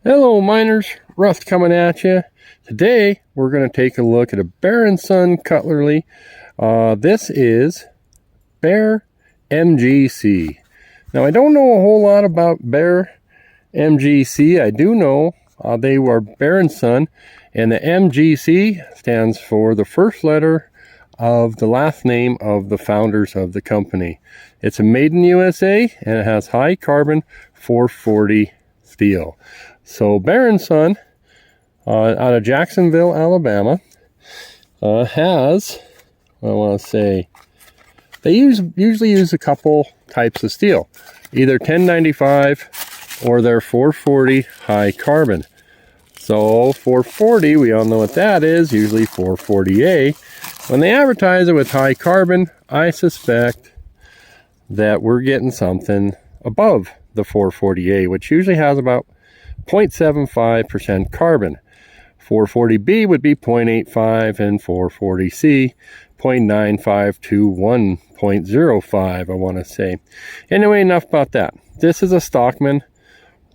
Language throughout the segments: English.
Hello miners, Russ coming at you. Today we're going to take a look at a Bear and Son Cutlery. This is Bear MGC. Now I don't know a whole lot about Bear MGC. I do know they were Bear and Son, and the MGC stands for the first letter of the last name of the founders of the company. It's a made in USA and it has high carbon 440 steel. So Bear and Son out of Jacksonville, Alabama has, I want to say, they usually use a couple types of steel, either 1095 or their 440 high carbon. So 440, we all know what that is, usually 440A. When they advertise it with high carbon, I suspect that we're getting something above the 440A, which usually has about 0.75% carbon. 440B would be 0.85 and 440C 0.95 to 1.05, I want to say. Anyway, enough about that. This is a Stockman.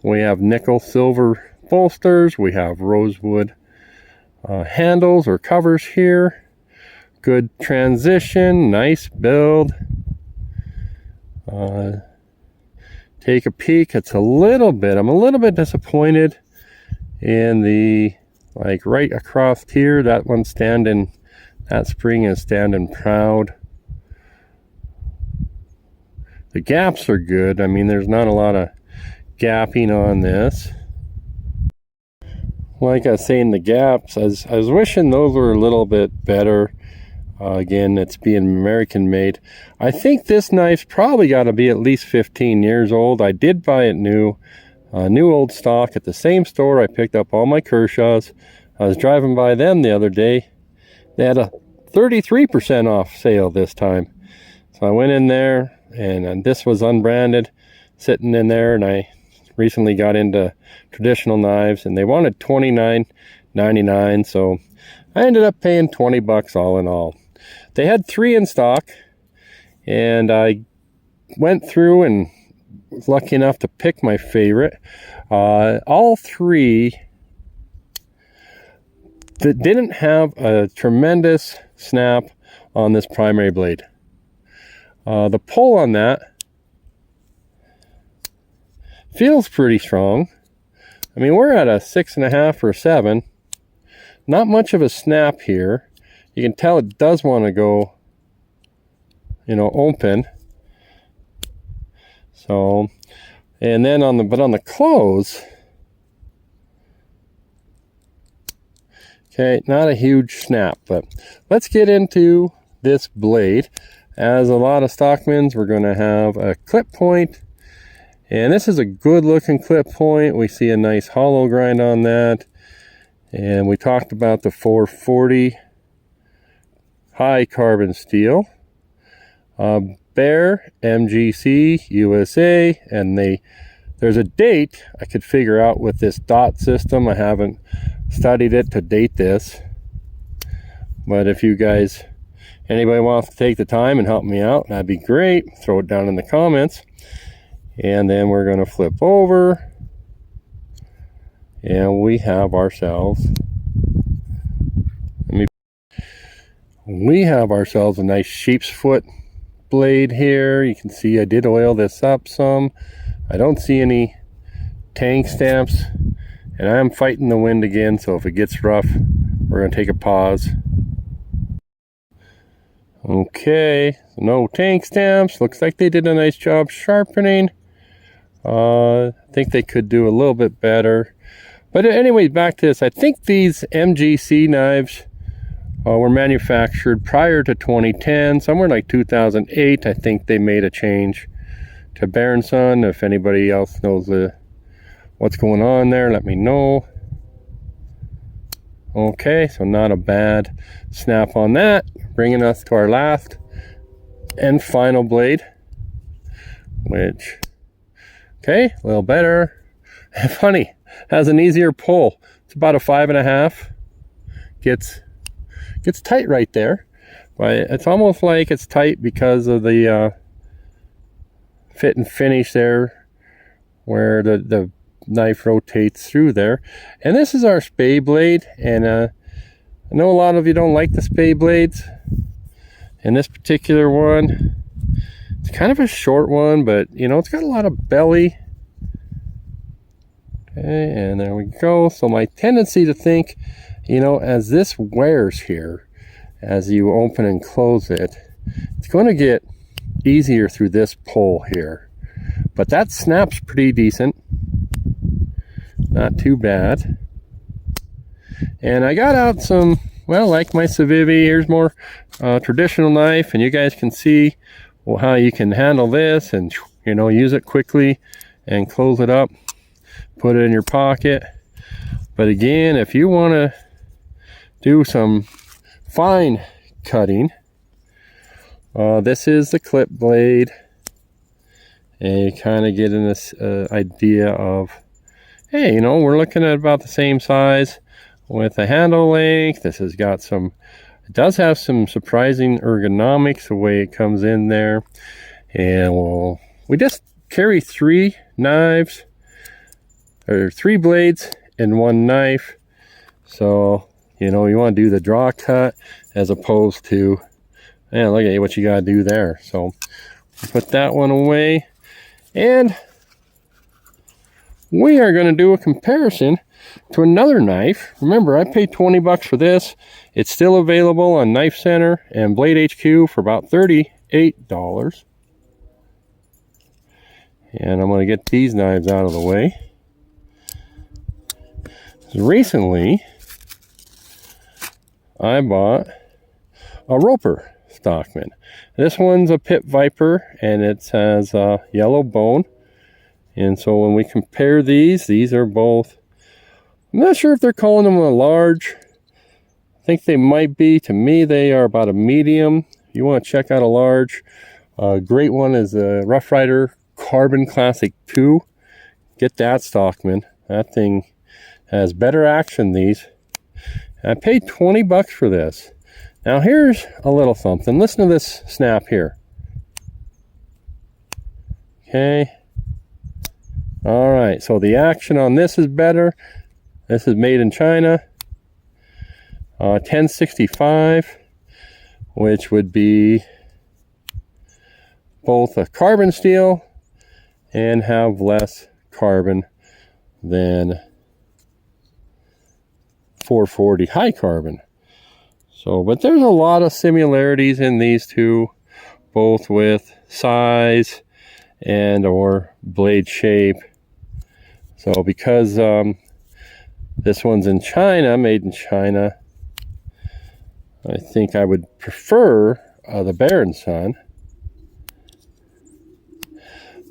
We have nickel silver bolsters. We have rosewood handles or covers here. Good transition, nice build. Take a peek. It's I'm a little bit disappointed in the, like right across here, that one's standing, that spring is standing proud. The gaps are good. I mean, there's not a lot of gapping on this. Like I was saying, the gaps, I was wishing those were a little bit better. Again, it's being American made. I think this knife's probably got to be at least 15 years old. I did buy it new old stock at the same store I picked up all my Kershaws. I was driving by them the other day. They had a 33% off sale this time. So I went in there, and this was unbranded, sitting in there, and I recently got into traditional knives, and they wanted $29.99, so I ended up paying 20 bucks all in all. They had 3 in stock, and I went through and was lucky enough to pick my favorite. All 3 that didn't have a tremendous snap on this primary blade. The pull on that feels pretty strong. I mean, we're at a 6.5 or 7. Not much of a snap here. You can tell it does want to go, open. So, and then on the close, okay, not a huge snap, but let's get into this blade. As a lot of Stockmans, we're going to have a clip point, and this is a good looking clip point. We see a nice hollow grind on that, and we talked about the 440 high carbon steel. Bear MGC USA, and there's a date I could figure out with this dot system. I haven't studied it to date this, but if you guys, anybody wants to take the time and help me out, that'd be great. Throw it down in the comments. And then we're going to flip over, and we have ourselves a nice sheepsfoot blade here. You can see I did oil this up some. I don't see any tank stamps, and I'm fighting the wind again, so if it gets rough, we're going to take a pause. Okay, no tank stamps. Looks like they did a nice job sharpening. I think they could do a little bit better. But anyway, back to this. I think these MGC knives were manufactured prior to 2010, somewhere like 2008. I think they made a change to Bear and Son. If anybody else knows what's going on there, let me know. Okay, so not a bad snap on that. Bringing us to our last and final blade, which, okay, a little better. Funny, has an easier pull. It's about a 5.5. Gets tight right there, but it's almost like it's tight because of the fit and finish there, where the knife rotates through there. And this is our Spey blade, and I know a lot of you don't like the Spey blades. And this particular one, it's kind of a short one, but you know, it's got a lot of belly. Okay, and there we go. So my tendency to think, you know, as this wears here, as you open and close it, it's going to get easier through this pull here. But that snaps pretty decent. Not too bad. And I got out some, well, like my Civivi. Here's more traditional knife, and you guys can see, well, how you can handle this and, you know, use it quickly and close it up, put it in your pocket. But again, if you want to do some fine cutting, this is the clip blade, and you kind of get in this idea of, hey, you know, we're looking at about the same size with the handle length. This has got some, it does have some surprising ergonomics the way it comes in there. And we just carry 3 knives, or 3 blades in 1 knife. So, you know, you want to do the draw cut as opposed to, man, look at what you got to do there. So put that one away, and we are going to do a comparison to another knife. Remember, I paid 20 bucks for this. It's still available on Knife Center and Blade HQ for about $38. And I'm going to get these knives out of the way. Recently, I bought a Roper Stockman. This one's a Pit Viper, and it has yellow bone. And so when we compare these are both, I'm not sure if they're calling them a large. I think they might be. To me, they are about a medium. You want to check out a large. Great one is a Rough Rider Carbon Classic 2. Get that, Stockman. That thing has better action than these. I paid 20 bucks for this. Now here's a little something. Listen to this snap here. Okay. All right, so the action on this is better. This is made in China. 1065, which would be both a carbon steel and have less carbon than 440 high carbon. So, but there's a lot of similarities in these two, both with size and or blade shape. So because this one's in China, made in China, I think I would prefer the Bear & Son.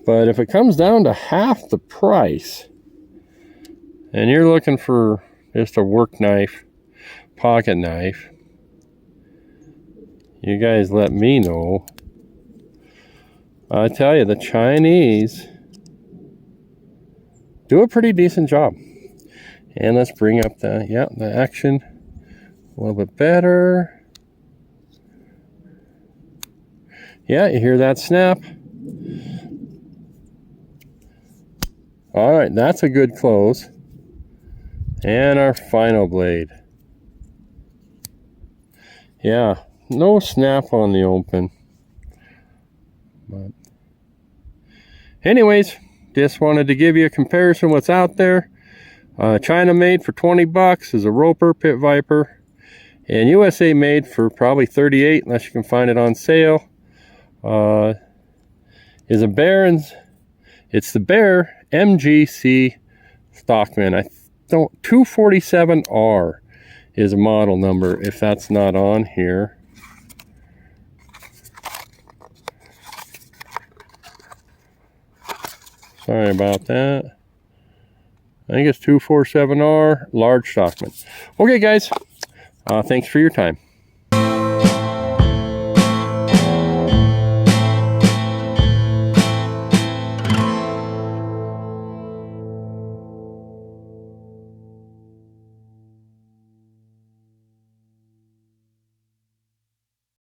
But if it comes down to half the price, and you're looking for just a work knife, pocket knife, you guys let me know. I tell you, the Chinese do a pretty decent job. And let's bring up the action a little bit better. Yeah, you hear that snap? All right, that's a good close. And our final blade. Yeah, no snap on the open. But anyways, just wanted to give you a comparison of what's out there. China made for 20 bucks is a Roper Pit Viper. And USA made for probably 38, unless you can find it on sale. Is a it's the Bear MGC Stockman. 247R is a model number, if that's not on here. Sorry about that. I think it's 247R, large Stockman. Okay, guys. Thanks for your time.